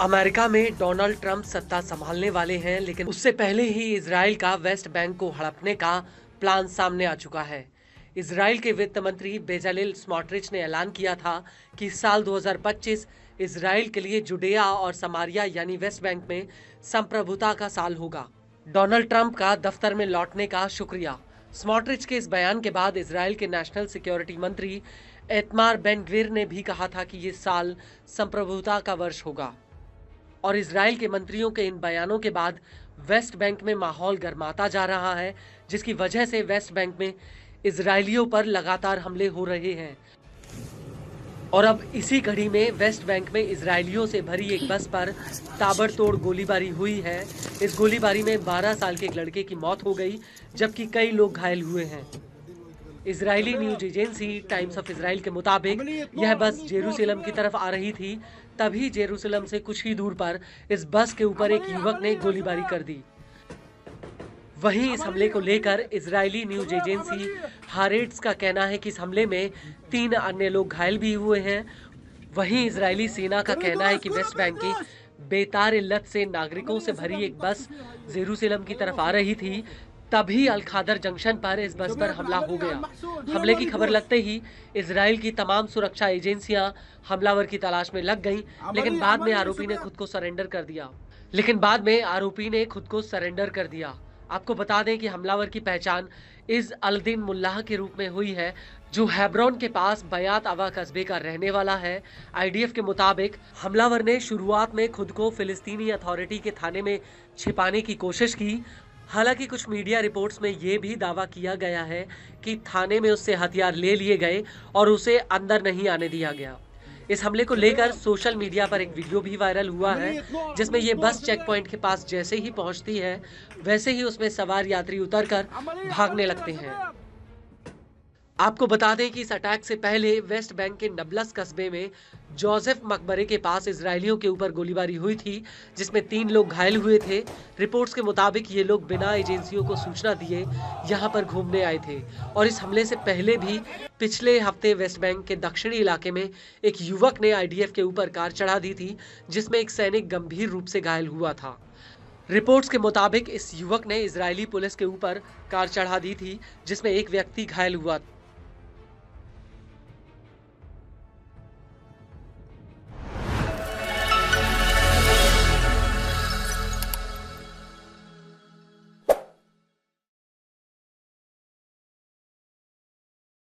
America में Donald Trump सत्ता संभालने वाले हैं, लेकिन उससे पहले ही इजराइल का वेस्ट बैंक को हड़पने का प्लान सामने आ चुका है। इजराइल के वित्त मंत्री बेजालिल स्मोट्रिच ने ऐलान किया था कि साल 2025 इजराइल के लिए जुडेया और समारिया यानी वेस्ट बैंक में संप्रभुता का साल होगा। डोनाल्ड ट्रंप का दफ्तर में लौटने का शुक्रिया। स्मोट्रिच के इस बयान के बाद इजराइल के नेशनल सिक्योरिटी मंत्री इतमार बेन ग्विर ने भी कहा था कि ये साल संप्रभुता का वर्ष होगा। और इजराइल के मंत्रियों के इन बयानों के बाद वेस्ट बैंक में माहौल गर्माता जा रहा है, जिसकी वजह से वेस्ट बैंक में इजरायलियों पर लगातार हमले हो रहे हैं। और अब इसी कड़ी में वेस्ट बैंक में इजरायलियों से भरी एक बस पर ताबड़तोड़ गोलीबारी हुई है। इस गोलीबारी में 12 साल के एक लड़के की मौत हो गई, जबकि कई लोग घायल हुए हैं। Israeli news agency times of Israel के मुताबिक यह बस जेरूसलम की तरफ आ रही थी, तभी जेरूसलम से कुछ ही दूर पर इस बस के ऊपर एक युवक ने गोलीबारी कर दी। वहीं इस हमले को लेकर इजरायली न्यूज एजेंसी हारेट्स का कहना है कि इस हमले में 3 अन्य लोग घायल भी हुए हैं। वहीं इजरायली सेना का कहना है कि वेस्ट बैंक की बेतार इल्लत से नागरिकों से भरी एक बस जेरूसलम की तरफ आ रही थी, तभी अल-खादर जंक्शन पर इस बस पर हमला हो गया। हमले की खबर लगते ही इजराइल की तमाम सुरक्षा एजेंसियां हमलावर की तलाश में लग गईं, लेकिन बाद में आरोपी ने खुद को सरेंडर कर दिया। आपको बता दें कि हमलावर की पहचान इज़ अल-दीन मुल्लाह के रूप में हुई है, जो हेब्रोन के पास बयात अवा कस्बे का रहने वाला है। आईडीएफ के मुताबिक हमलावर ने शुरुआत में खुद को फिलिस्तीनी अथॉरिटी के थाने में छिपाने की कोशिश की। हालांकि कुछ मीडिया रिपोर्ट्स में ये भी दावा किया गया है कि थाने में उससे हथियार ले लिए गए और उसे अंदर नहीं आने दिया गया। इस हमले को लेकर सोशल मीडिया पर एक वीडियो भी वायरल हुआ है, जिसमें ये बस चेक पॉइंट के पास जैसे ही पहुंचती है, वैसे ही उसमें सवार यात्री उतरकर भागने लगते हैं। आपको बता दें कि इस अटैक से पहले वेस्ट बैंक के नबलस कस्बे में जोसेफ मकबरे के पास इजरायलियों के ऊपर गोलीबारी हुई थी, जिसमें 3 लोग घायल हुए थे। रिपोर्ट्स के मुताबिक ये लोग बिना एजेंसियों को सूचना दिए यहाँ पर घूमने आए थे। और इस हमले से पहले भी पिछले हफ्ते वेस्ट बैंक के दक्षिणी इलाके में एक युवक ने आईडीएफ के ऊपर कार चढ़ा दी थी, जिसमें एक सैनिक गंभीर रूप से घायल हुआ था। रिपोर्ट्स के मुताबिक इस युवक ने इजरायली पुलिस के ऊपर कार चढ़ा दी थी, जिसमें एक व्यक्ति घायल हुआ।